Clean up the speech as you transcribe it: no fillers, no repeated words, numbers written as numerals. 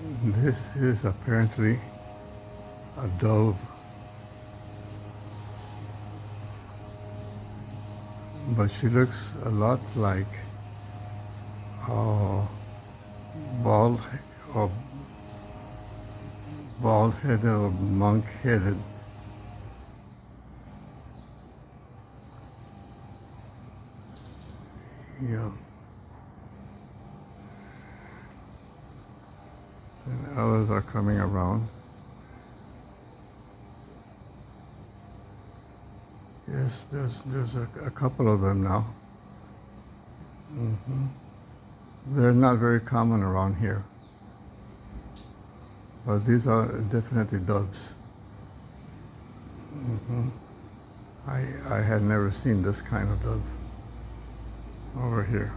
This is apparently a dove, but she looks a lot like uh, bald or bald-headed or monk-headed. Yeah. And others are coming around. Yes, there's a couple of them now. They're not very common around here, but these are definitely doves. I had never seen this kind of dove over here.